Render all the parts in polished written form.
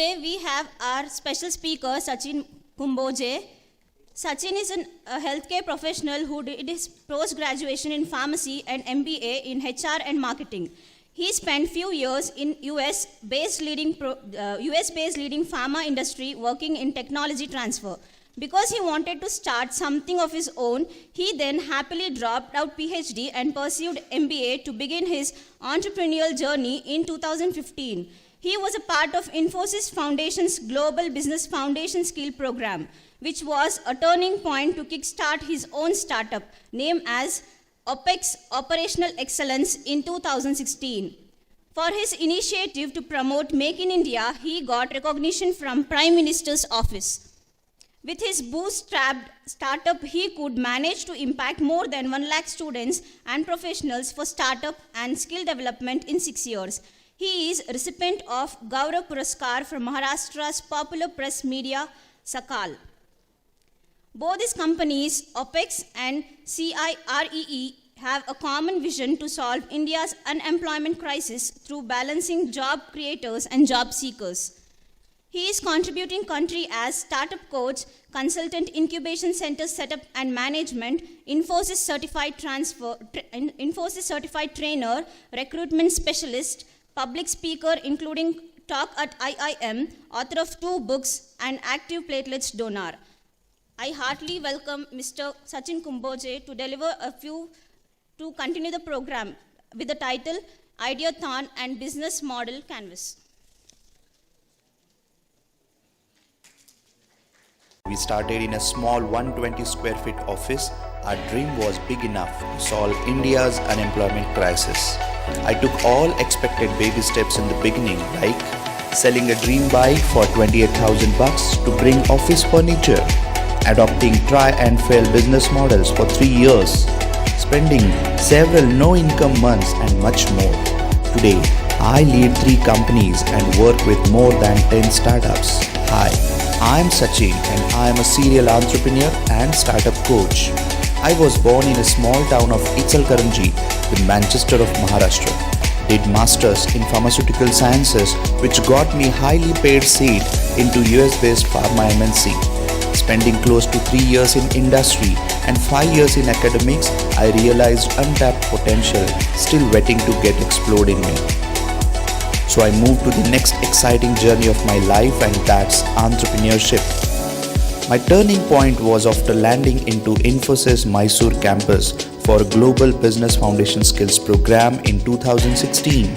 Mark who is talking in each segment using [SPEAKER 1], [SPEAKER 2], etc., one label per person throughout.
[SPEAKER 1] Today we have our special speaker, Sachin Kumboje. Sachin is a healthcare professional who did his post-graduation in pharmacy and MBA in HR and marketing. He spent few years in US-based leading pharma industry working in technology transfer. Because he wanted to start something of his own, he then happily dropped out PhD and pursued MBA to begin his entrepreneurial journey in 2015. He was a part of Infosys Foundation's Global Business Foundation Skill Program, which was a turning point to kickstart his own startup named as OPEX Operational Excellence in 2016. For his initiative to promote Make in India, he got recognition from Prime Minister's office. With his bootstrapped startup, he could manage to impact more than 1 lakh students and professionals for startup and skill development in 6 years. He is a recipient of Gaurav Puraskar from Maharashtra's popular press media, Sakal. Both his companies, OPEX and CIREE, have a common vision to solve India's unemployment crisis through balancing job creators and job seekers. He is contributing country as startup coach, consultant incubation center setup and management, Infosys certified trainer, recruitment specialist, public speaker including talk at IIM, author of 2 books and active platelets donor. I heartily welcome Mr. Sachin Kumboje to continue the program with the title Ideathon and Business Model Canvas.
[SPEAKER 2] We started in a small 120 square feet office. Our dream was big enough to solve India's unemployment crisis. I took all expected baby steps in the beginning, like selling a dream bike for 28,000 bucks to bring office furniture, adopting try and fail business models for 3 years, spending several no-income months and much more. Today, I lead 3 companies and work with more than 10 startups. Hi, I'm Sachin and I am a serial entrepreneur and startup coach. I was born in a small town of Ichalkaranji, the Manchester of Maharashtra. Did masters in pharmaceutical sciences, which got me highly paid seat into US-based pharma MNC. Spending close to 3 years in industry and 5 years in academics, I realized untapped potential still waiting to get exploded in me. So I moved to the next exciting journey of my life, and that's entrepreneurship. My turning point was after landing into Infosys Mysore campus for a Global Business Foundation Skills program in 2016.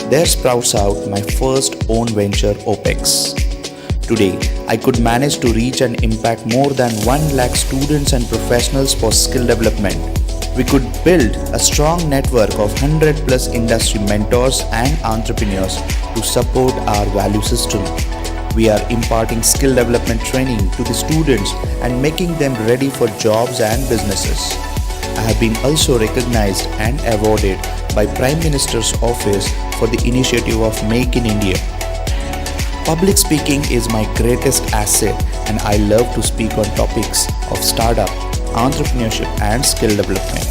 [SPEAKER 2] There sprouts out my first own venture, OPEX. Today, I could manage to reach and impact more than 1 lakh students and professionals for skill development. We could build a strong network of 100 plus industry mentors and entrepreneurs to support our value system. We are imparting skill development training to the students and making them ready for jobs and businesses. I have been also recognized and awarded by Prime Minister's office for the initiative of Make in India. Public speaking is my greatest asset, and I love to speak on topics of startup, entrepreneurship and skill development.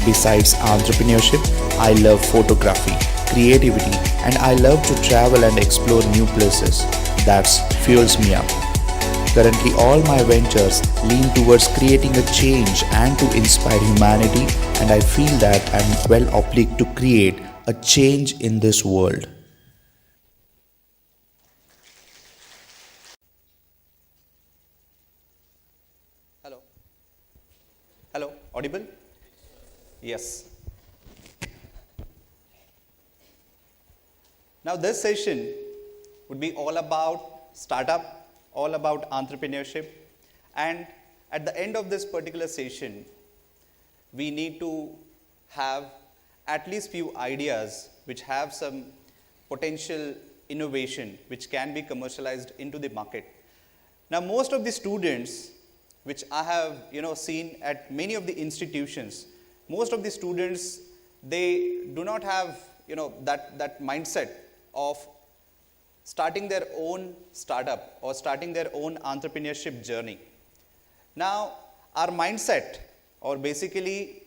[SPEAKER 2] Besides entrepreneurship, I love photography, creativity, and I love to travel and explore new places. That fuels me up. Currently, all my ventures lean towards creating a change and to inspire humanity, and I feel that I'm well obliged to create a change in this world. Hello, audible? Yes. Now this session would be all about startup, all about entrepreneurship, and at the end of this particular session, we need to have at least few ideas which have some potential innovation which can be commercialized into the market. Now most of the students which I have seen at many of the institutions, most of the students, they do not have that mindset of starting their own startup or starting their own entrepreneurship journey. Now our mindset, or basically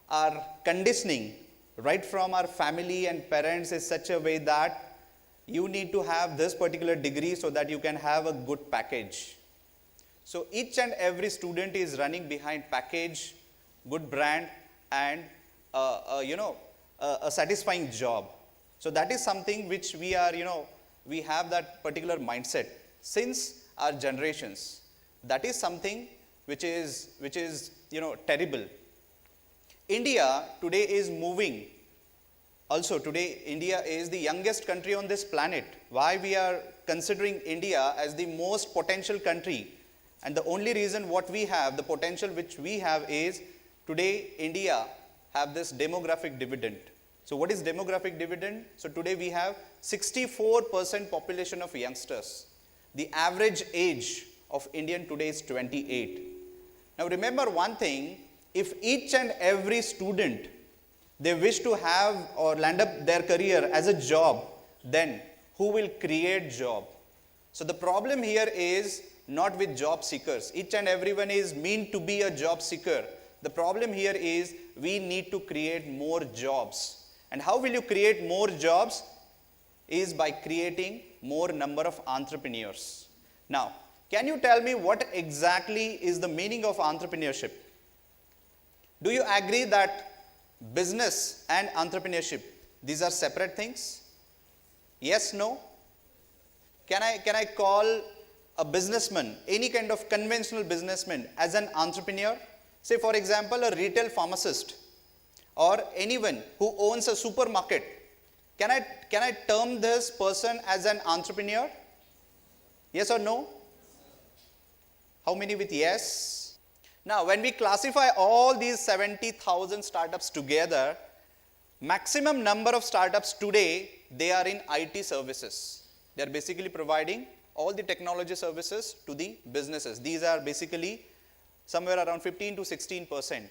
[SPEAKER 2] our conditioning right from our family and parents, is such a way that
[SPEAKER 3] you need to have this particular degree so that you can have a good package. So each and every student is running behind package, good brand, and a satisfying job. So that is something which we are, we have that particular mindset since our generations. That is something which is terrible. India today is moving. Also today, India is the youngest country on this planet. Why we are considering India as the most potential country? And the only reason what we have, the potential which we have is, today India have this demographic dividend. So what is demographic dividend? So today we have 64% population of youngsters. The average age of Indian today is 28. Now remember one thing, if each and every student, they wish to have or land up their career as a job, then who will create job? So the problem here is not with job seekers. Each and everyone is meant to be a job seeker. The problem here is we need to create more jobs. And how will you create more jobs? Is by creating more number of entrepreneurs. Now, can you tell me what exactly is the meaning of entrepreneurship? Do you agree that business and entrepreneurship, these are separate things? Yes, no? Can I call a businessman, any kind of conventional businessman, as an entrepreneur? Say for example, a retail pharmacist or anyone who owns a supermarket. Can I term this person as an entrepreneur? Yes or no? How many with yes? Now, when we classify all these 70,000 startups together, maximum number of startups today, they are in IT services. They are basically providing all the technology services to the businesses. These are basically somewhere around 15 to 16%.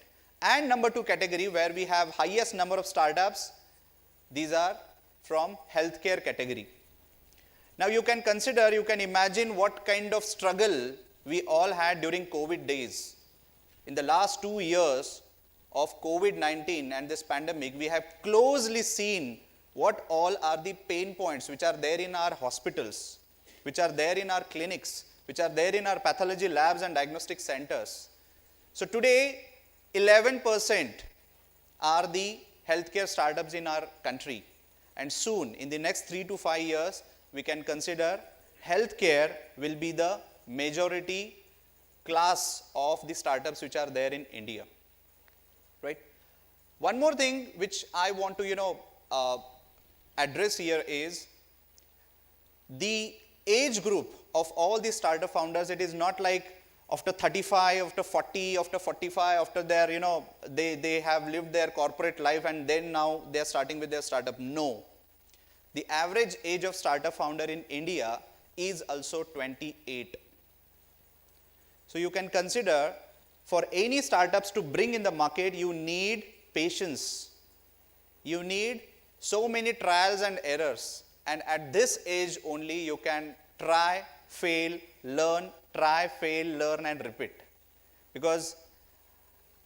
[SPEAKER 3] And number two category where we have highest number of startups, these are from healthcare category. Now you can consider, you can imagine what kind of struggle we all had during COVID days. In the last 2 years of COVID-19 and this pandemic, we have closely seen what all are the pain points which are there in our hospitals, which are there in our clinics, which are there in our pathology labs and diagnostic centers. So today, 11% are the healthcare startups in our country. And soon, in the next 3 to 5 years, we can consider healthcare will be the majority class of the startups which are there in India. Right? One more thing which I want to, address here is the age group of all these startup founders. It is not like after 35, after 40, after 45, after their, they have lived their corporate life and then now they are starting with their startup. No. The average age of startup founder in India is also 28. So you can consider for any startups to bring in the market, you need patience. You need so many trials and errors. And at this age only you can try, fail, learn, try, fail, learn and repeat. Because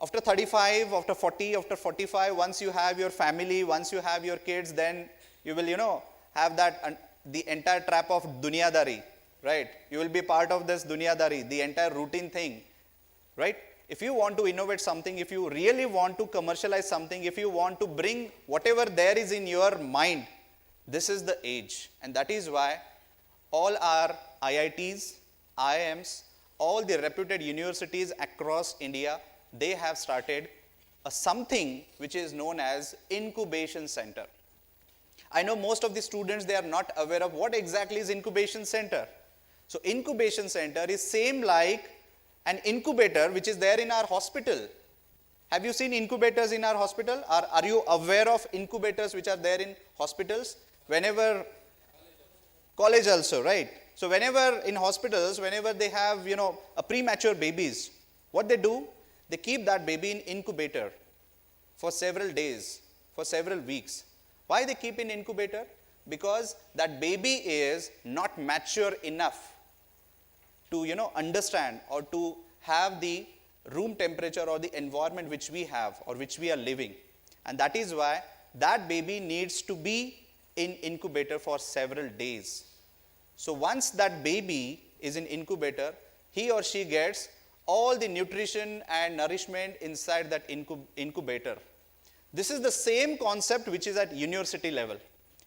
[SPEAKER 3] after 35, after 40, after 45, once you have your family, once you have your kids, then you will, have that, the entire trap of dunyadari, right? You will be part of this dunyadari, the entire routine thing, right? If you want to innovate something, if you really want to commercialize something, if you want to bring whatever there is in your mind, this is the age. And that is why all our IITs, IIMs, all the reputed universities across India, they have started something which is known as incubation center. I know most of the students, they are not aware of what exactly is incubation center. So incubation center is same like an incubator which is there in our hospital. Have you seen incubators in our hospital? Are you aware of incubators which are there in hospitals? Whenever, college also, right? So whenever in hospitals, whenever they have, a premature babies, what they do? They keep that baby in incubator for several days, for several weeks. Why they keep in incubator? Because that baby is not mature enough to, understand or to have the room temperature or the environment which we have or which we are living. And that is why that baby needs to be in incubator for several days. So once that baby is in incubator, he or she gets all the nutrition and nourishment inside that incubator. This is the same concept which is at university level,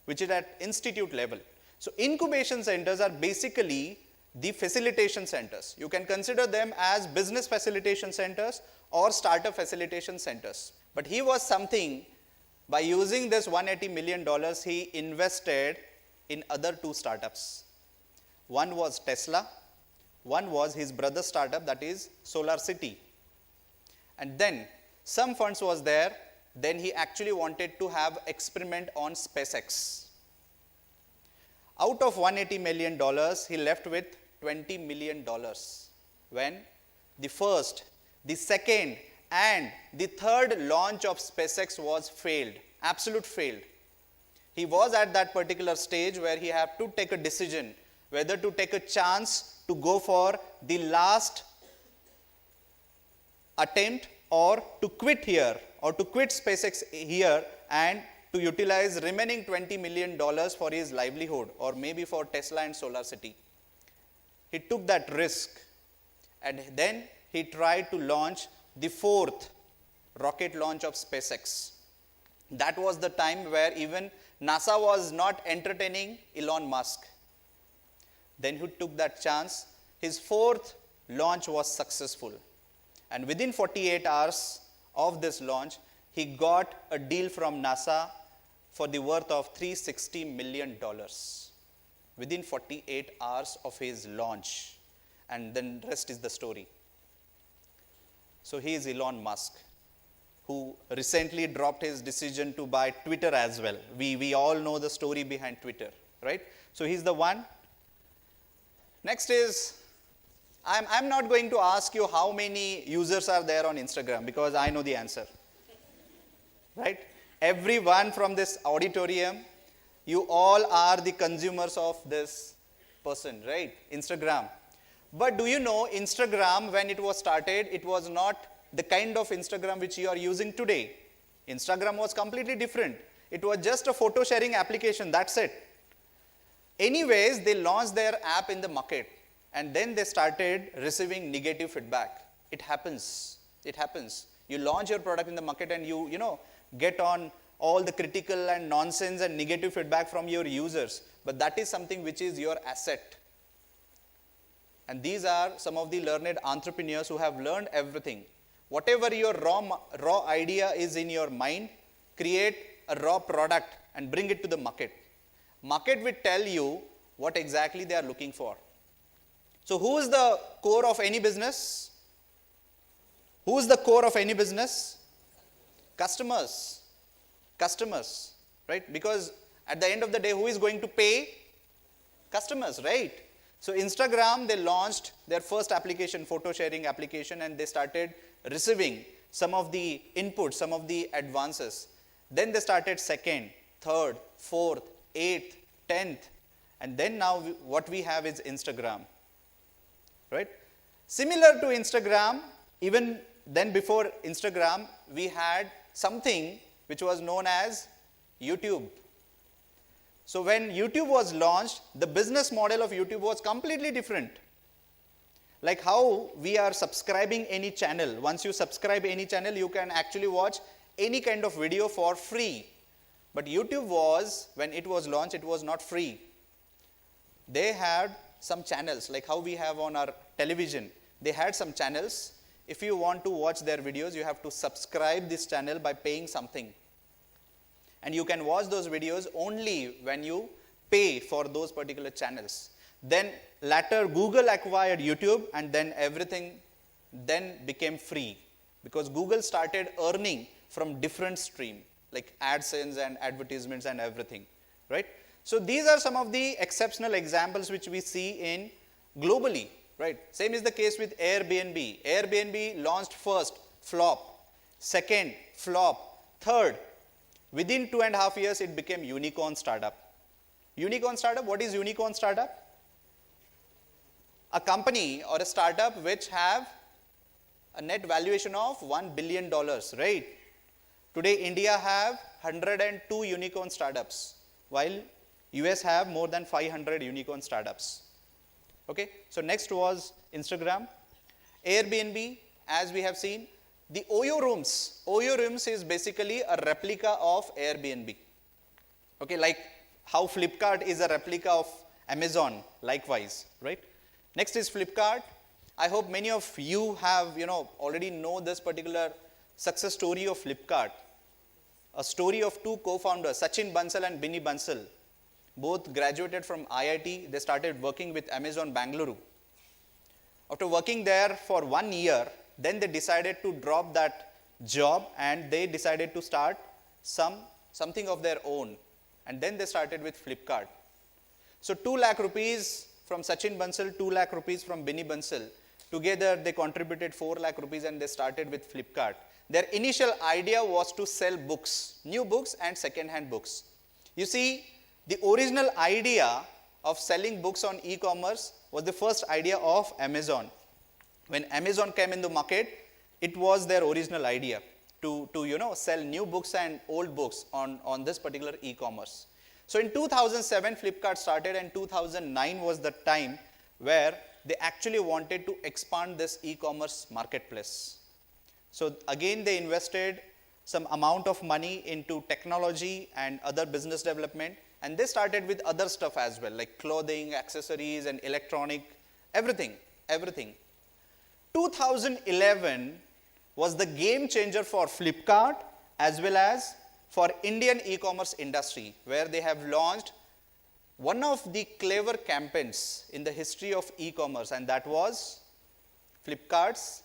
[SPEAKER 3] which is at institute level. So incubation centers are basically the facilitation centers. You can consider them as business facilitation centers or startup facilitation centers. But he was something, by using this $180 million, he invested in other two startups. One was Tesla, one was his brother's startup, that is Solar City. And then some funds was there, then he actually wanted to have experiment on SpaceX. Out of $180 million, he left with $20 million when the first, the second, and the third launch of SpaceX was failed, absolute failed. He was at that particular stage where he had to take a decision whether to take a chance to go for the last attempt or to quit here or to quit SpaceX here and to utilize remaining $20 million for his livelihood or maybe for Tesla and Solar City. He took that risk and then he tried to launch the fourth rocket launch of SpaceX. That was the time where even NASA was not entertaining Elon Musk. Then he took that chance. His fourth launch was successful. And within 48 hours of this launch, he got a deal from NASA for the worth of $360 million. Within 48 hours of his launch. And then the rest is the story. So he is Elon Musk, who recently dropped his decision to buy Twitter as well. We all know the story behind Twitter, right? So he's the one. Next is, I'm not going to ask you how many users are there on Instagram because I know the answer, right? Everyone from this auditorium, you all are the consumers of this person, right? Instagram. But do you know Instagram, when it was started, it was not the kind of Instagram which you are using today. Instagram was completely different. It was just a photo sharing application, that's it. Anyways, they launched their app in the market and then they started receiving negative feedback. It happens. It happens. You launch your product in the market and you get on all the critical and nonsense and negative feedback from your users. But that is something which is your asset. And these are some of the learned entrepreneurs who have learned everything. Whatever your raw idea is in your mind, create a raw product and bring it to the market. Market will tell you what exactly they are looking for. So who is the core of any business? Who is the core of any business? Customers. Customers, right? Because at the end of the day, who is going to pay? Customers, right? So Instagram, they launched their first application, photo sharing application, and they started receiving some of the inputs, some of the advances. Then they started second, third, fourth, eighth, 10th, and then now what we have is Instagram, right? Similar to Instagram, even then before Instagram, we had something which was known as YouTube. So when YouTube was launched, the business model of YouTube was completely different. Like how we are subscribing any channel. Once you subscribe any channel, you can actually watch any kind of video for free. But YouTube was, when it was launched, it was not free. They had some channels, like how we have on our television. They had some channels. If you want to watch their videos, you have to subscribe this channel by paying something. And you can watch those videos only when you pay for those particular channels. Then later Google acquired YouTube and then everything then became free. Because Google started earning from different stream, like AdSense and advertisements and everything, right? So these are some of the exceptional examples which we see in globally, right? Same is the case with Airbnb. Airbnb launched first, flop. Second, flop. Third, within 2.5 years, it became unicorn startup. Unicorn startup, what is unicorn startup? A company or a startup which have a net valuation of $1 billion, right? Today, India have 102 unicorn startups. while US have more than 500 unicorn startups. Okay, so next was Instagram. Airbnb, as we have seen, the OYO rooms. OYO rooms is basically a replica of Airbnb. Okay, like how Flipkart is a replica of Amazon, likewise, right? Next is Flipkart. I hope many of you have, already know this particular success story of Flipkart. A story of two co-founders, Sachin Bansal and Binny Bansal. Both graduated from IIT. They started working with Amazon Bangalore. After working there for 1 year, then they decided to drop that job and they decided to start something of their own. And then they started with Flipkart. So 2 lakh rupees from Sachin Bansal, 2 lakh rupees from Binny Bansal. Together they contributed 4 lakh rupees and they started with Flipkart. Their initial idea was to sell books, new books and second-hand books. You see, the original idea of selling books on e-commerce was the first idea of Amazon. When Amazon came in the market, it was their original idea to sell new books and old books on this particular e-commerce. So in 2007, Flipkart started, and 2009 was the time where they actually wanted to expand this e-commerce marketplace. So again, they invested some amount of money into technology and other business development, and they started with other stuff as well, like clothing, accessories, and electronic, everything. 2011 was the game changer for Flipkart as well as for Indian e-commerce industry, where they have launched one of the clever campaigns in the history of e-commerce, and that was Flipkart's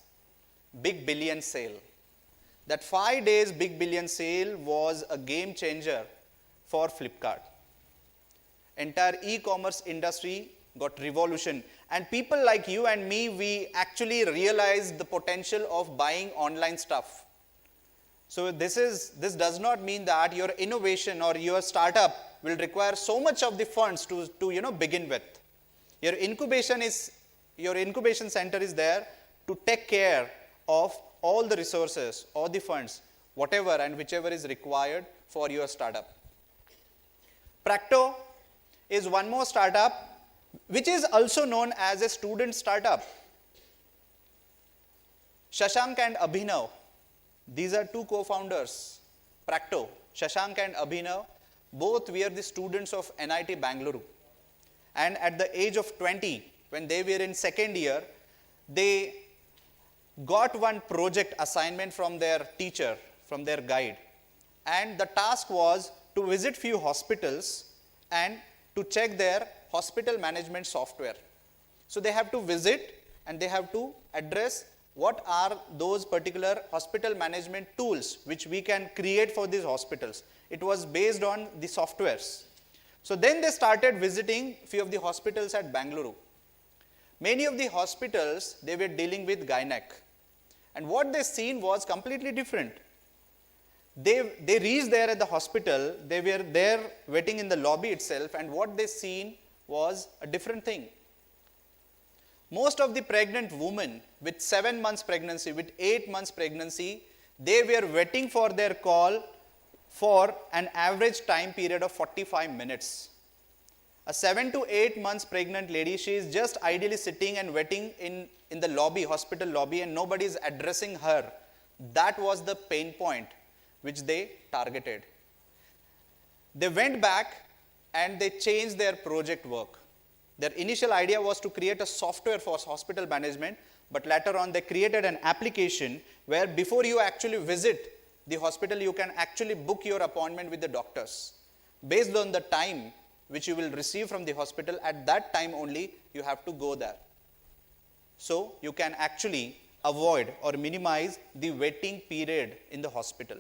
[SPEAKER 3] Big Billion Sale. That 5 days Big Billion Sale was a game changer for Flipkart. Entire e-commerce industry got revolution, and people like you and me, we actually realized the potential of buying online stuff. So this does not mean that your innovation or your startup will require so much of the funds to begin with. Your incubation center is there to take care of all the resources or the funds, whatever and whichever is required for your startup. Pract-2 is one more startup which is also known as a student startup. Shashank and Abhinav, these are two co-founders, Pract-2. Shashank and Abhinav, both were the students of NIT Bangalore. And at the age of 20, when they were in second year, they got one project assignment from their teacher, from their guide. And the task was to visit few hospitals and to check their hospital management software. So they have to visit and they have to address what are those particular hospital management tools which we can create for these hospitals. It was based on the softwares. So then they started visiting few of the hospitals at Bangalore. Many of the hospitals, they were dealing with gynec. And what they seen was completely different. They reached there at the hospital, they were there waiting in the lobby itself, and what they seen was a different thing. Most of the pregnant women with 7 months pregnancy, with 8 months pregnancy, they were waiting for their call for an average time period of 45 minutes. A 7 to 8 months pregnant lady, she is just ideally sitting and waiting in the lobby, hospital lobby, and nobody is addressing her. That was the pain point which they targeted. They went back and they changed their project work. Their initial idea was to create a software for hospital management, but later on they created an application where before you actually visit the hospital, you can actually book your appointment with the doctors. Based on the time which you will receive from the hospital, at that time only you have to go there. So you can actually avoid or minimize the waiting period in the hospital.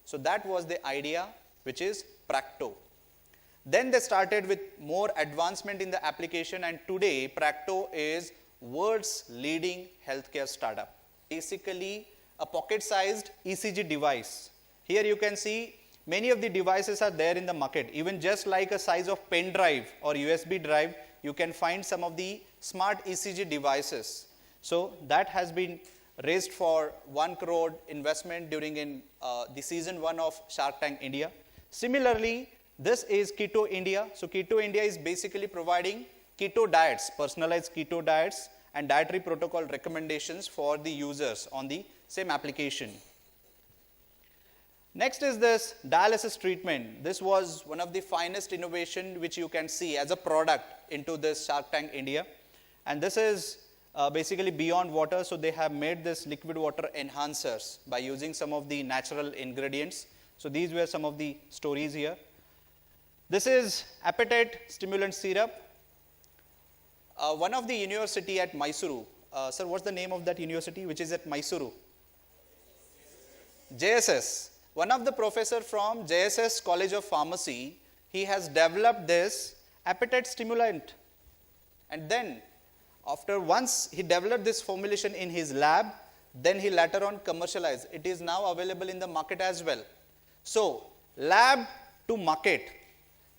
[SPEAKER 3] So that was the idea, which is Pract-2. Then they started with more advancement in the application, and today Pract-2 is world's leading healthcare startup. Basically a pocket-sized ECG device. Here you can see many of the devices are there in the market. Even just like a size of pen drive or USB drive, you can find some of the smart ECG devices. So that has been raised for 1 crore investment during the season 1 of Shark Tank India. Similarly, This is Keto India. So Keto India is basically providing keto diets, personalized keto diets and dietary protocol recommendations for the users on the same application. Next is this dialysis treatment. This was one of the finest innovation which you can see as a product into this Shark Tank India. And this is basically beyond water. So they have made this liquid water enhancers by using some of the natural ingredients. So these were some of the stories here. This is appetite stimulant syrup. One of the university at Mysuru. Sir, what's the name of that university which is at Mysuru? JSS. One of the professor from JSS College of Pharmacy, he has developed this appetite stimulant. And then, after once he developed this formulation in his lab, then he later on commercialized. It is now available in the market as well. So, lab to market,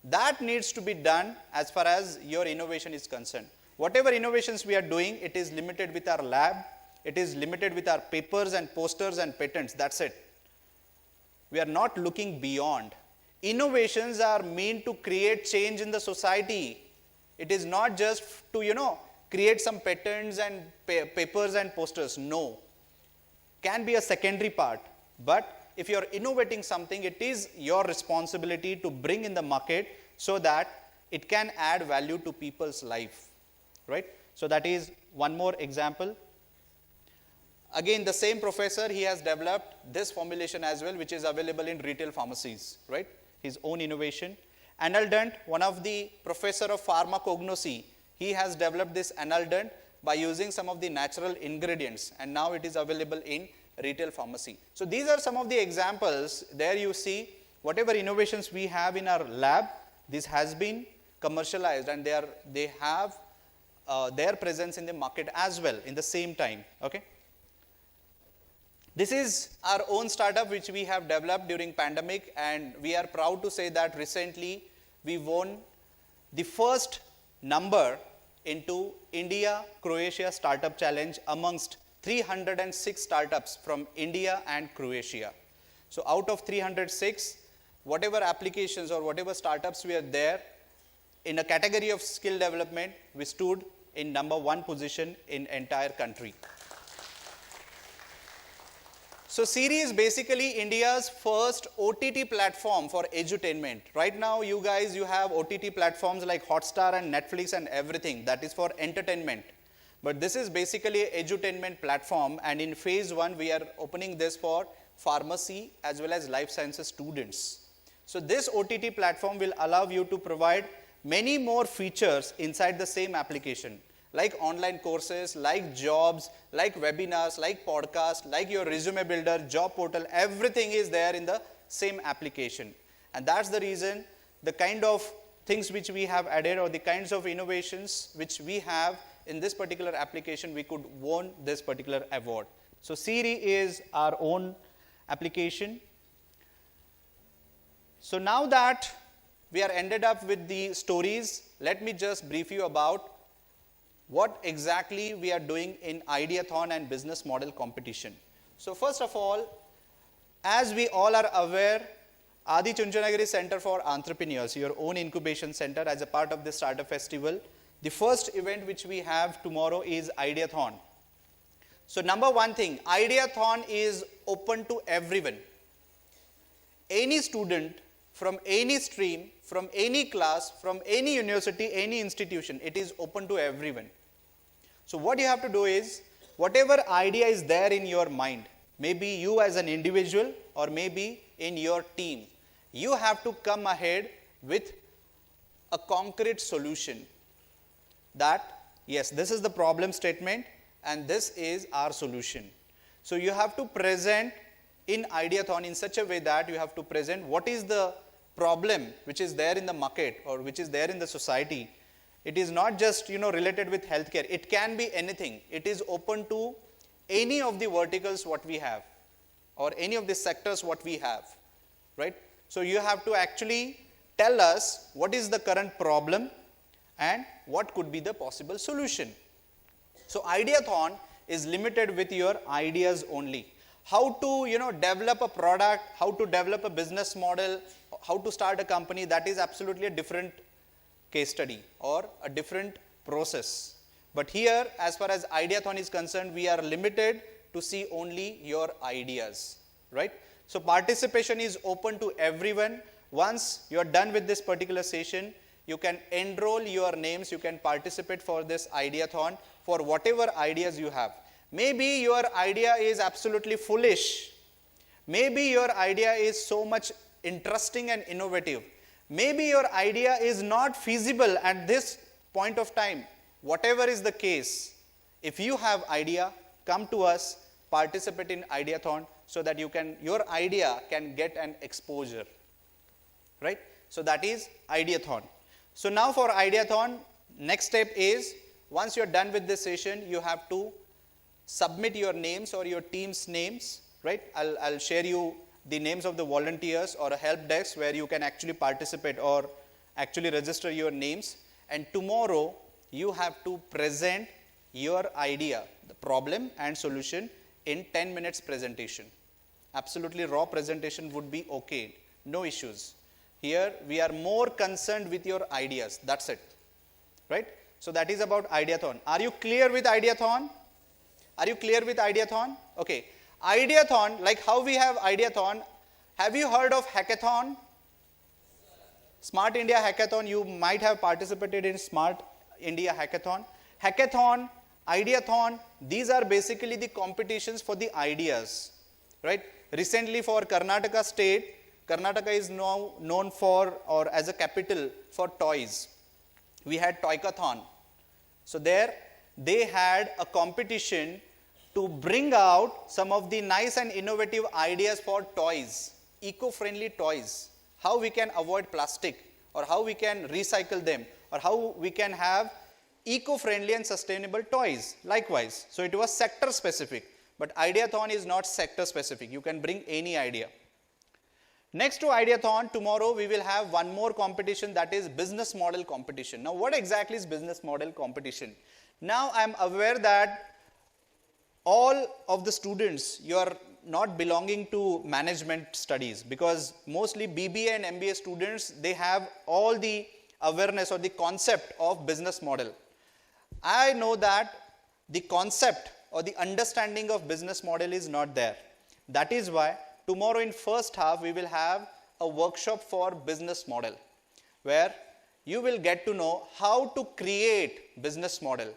[SPEAKER 3] that needs to be done as far as your innovation is concerned. Whatever innovations we are doing, it is limited with our lab, it is limited with our papers and posters and patents, that's it. We are not looking beyond. Innovations are meant to create change in the society. It is not just to, create some patents and papers and posters. No. Can be a secondary part. But if you are innovating something, it is your responsibility to bring in the market so that it can add value to people's life. Right? So that is one more example. Again, the same professor, he has developed this formulation as well, which is available in retail pharmacies, right? His own innovation. Analdent, one of the professor of pharmacognosy, he has developed this analdent by using some of the natural ingredients, and now it is available in retail pharmacy. So these are some of the examples. There you see whatever innovations we have in our lab, this has been commercialized, and they have their presence in the market as well in the same time. Okay. This is our own startup which we have developed during pandemic, and we are proud to say that recently we won the first number into India-Croatia Startup Challenge amongst 306 startups from India and Croatia. So out of 306, whatever applications or whatever startups were there, in a category of skill development, we stood in number 1 position in entire country. So Siri is basically India's first OTT platform for edutainment. Right now, you have OTT platforms like Hotstar and Netflix and everything. That is for entertainment. But this is basically an edutainment platform, and in phase 1, we are opening this for pharmacy as well as life sciences students. So this OTT platform will allow you to provide many more features inside the same application, like online courses, like jobs, like webinars, like podcasts, like your resume builder, job portal, everything is there in the same application. And that's the reason the kind of things which we have added or the kinds of innovations which we have in this particular application, we could win this particular award. So Siri is our own application. So now that we are ended up with the stories, let me just brief you about what exactly we are doing in Ideathon and business model competition. So first of all, as we all are aware, Adi Chunchanagiri Center for Entrepreneurs, your own incubation center as a part of the Startup Festival, the first event which we have tomorrow is Ideathon. So number one thing, Ideathon is open to everyone. Any student from any stream, from any class, from any university, any institution, it is open to everyone. So what you have to do is, whatever idea is there in your mind, maybe you as an individual or maybe in your team, you have to come ahead with a concrete solution that, yes, this is the problem statement and this is our solution. So you have to present in Ideathon in such a way that you have to present what is the problem which is there in the market or which is there in the society. It is not just related with healthcare. It can be anything. It is open to any of the verticals what we have or any of the sectors what we have, right? So you have to actually tell us what is the current problem and what could be the possible solution. So Ideathon is limited with your ideas only. how to, develop a product, how to develop a business model, how to start a company, that is absolutely a different case study or a different process. But here, as far as Ideathon is concerned, we are limited to see only your ideas, right? So participation is open to everyone. Once you are done with this particular session, you can enroll your names, you can participate for this Ideathon for whatever ideas you have. Maybe your idea is absolutely foolish. Maybe your idea is so much interesting and innovative. Maybe your idea is not feasible at this point of time. Whatever is the case, if you have idea, come to us, participate in Ideathon so that your idea can get an exposure, right? So that is Ideathon. So now for Ideathon, next step is, once you're done with this session, you have to submit your names or your team's names, right? I'll share you the names of the volunteers or a help desk where you can actually participate or actually register your names. And tomorrow, you have to present your idea, the problem and solution in 10 minutes presentation. Absolutely raw presentation would be okay, no issues. Here, we are more concerned with your ideas, that's it, right? So that is about Ideathon. Are you clear with Ideathon? Are you clear with Ideathon? Okay. Ideathon, like how we have Ideathon, have you heard of hackathon? Smart India Hackathon, you might have participated in Smart India Hackathon. Hackathon, Ideathon, these are basically the competitions for the ideas, right? Recently for Karnataka state, Karnataka is now known for or as a capital for toys. We had Toykathon. So there they had a competition to bring out some of the nice and innovative ideas for toys, eco-friendly toys, how we can avoid plastic or how we can recycle them or how we can have eco-friendly and sustainable toys. Likewise, so it was sector specific, but Ideathon is not sector specific. You can bring any idea. Next to Ideathon, tomorrow we will have one more competition, that is business model competition. Now what exactly is business model competition? Now I am aware that all of the students, you are not belonging to management studies because mostly BBA and MBA students, they have all the awareness or the concept of business model. I know that the concept or the understanding of business model is not there. That is why tomorrow in first half we will have a workshop for business model where you will get to know how to create business model.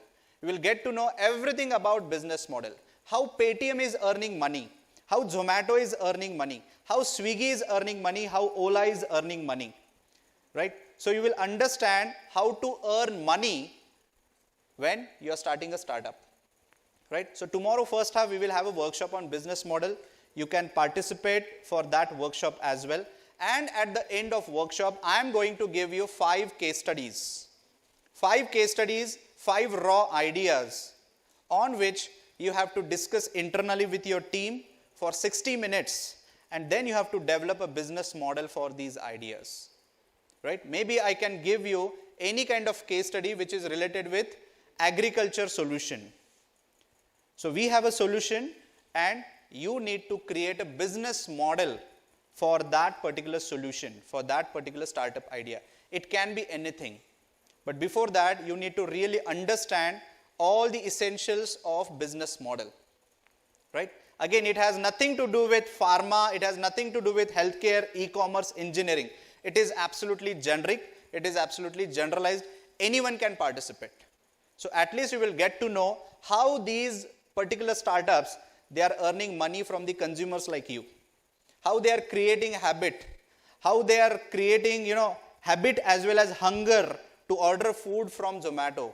[SPEAKER 3] You will get to know everything about business model, how Paytm is earning money, how Zomato is earning money, how Swiggy is earning money, how Ola is earning money, right? So you will understand how to earn money when you are starting a startup, right? So tomorrow first half we will have a workshop on business model. You can participate for that workshop as well. And at the end of workshop, I am going to give you 5 case studies. 5 case studies, 5 raw ideas on which you have to discuss internally with your team for 60 minutes. And then you have to develop a business model for these ideas, right? Maybe I can give you any kind of case study which is related with agriculture solution. So we have a solution and you need to create a business model for that particular solution, for that particular startup idea. It can be anything. But before that, you need to really understand all the essentials of business model, right? Again, it has nothing to do with pharma, it has nothing to do with healthcare, e-commerce, engineering. It is absolutely generic, it is absolutely generalized. Anyone can participate. So at least you will get to know how these particular startups, they are earning money from the consumers like you. How they are creating habit. How they are creating, habit as well as hunger to order food from Zomato.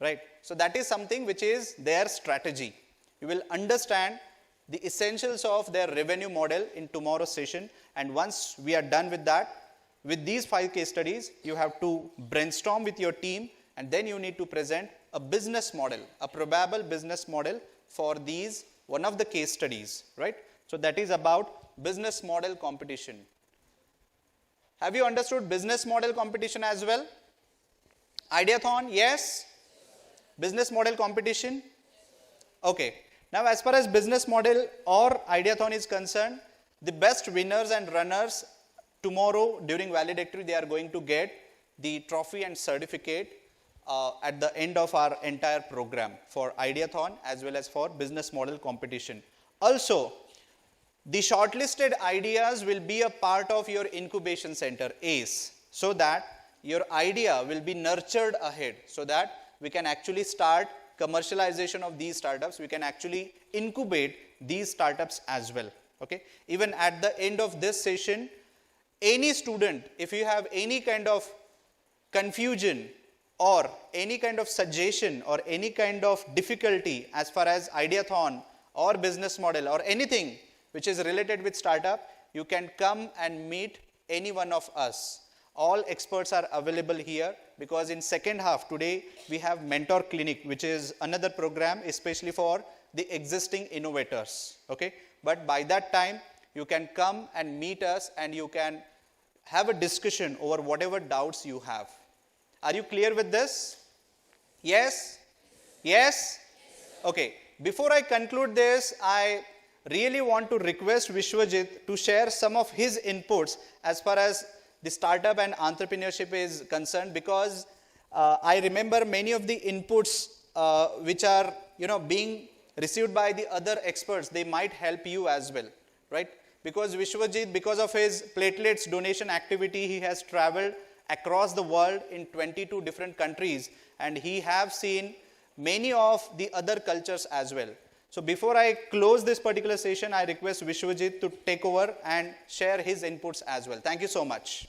[SPEAKER 3] Right? So that is something which is their strategy. You will understand the essentials of their revenue model in tomorrow's session. And once we are done with that, with these 5 case studies, you have to brainstorm with your team and then you need to present a business model, a probable business model for these, one of the case studies, right? So that is about business model competition. Have you understood business model competition as well? Ideathon, yes? Business model competition? Okay. Now, as far as business model or Ideathon is concerned, the best winners and runners tomorrow during valedictory, they are going to get the trophy and certificate at the end of our entire program for Ideathon as well as for business model competition. Also, the shortlisted ideas will be a part of your incubation center, ACE, so that your idea will be nurtured ahead, so that we can actually start commercialization of these startups. We can actually incubate these startups as well. Okay. Even at the end of this session, any student, if you have any kind of confusion or any kind of suggestion or any kind of difficulty as far as Ideathon or business model or anything which is related with startup, you can come and meet any one of us. All experts are available here, because in second half today we have mentor clinic, which is another program especially for the existing innovators. Okay, but by that time you can come and meet us and you can have a discussion over whatever doubts you have. Are you clear with this? Yes? Yes? Okay. Before I conclude this, I really want to request Vishwajit to share some of his inputs as far as the startup and entrepreneurship is concerned, because I remember many of the inputs which are being received by the other experts, they might help you as well, right? Because Vishwajit, because of his platelets donation activity, he has traveled across the world in 22 different countries, and he have seen many of the other cultures as well. So before I close this particular session, I request Vishwajit to take over and share his inputs as well. Thank you so much.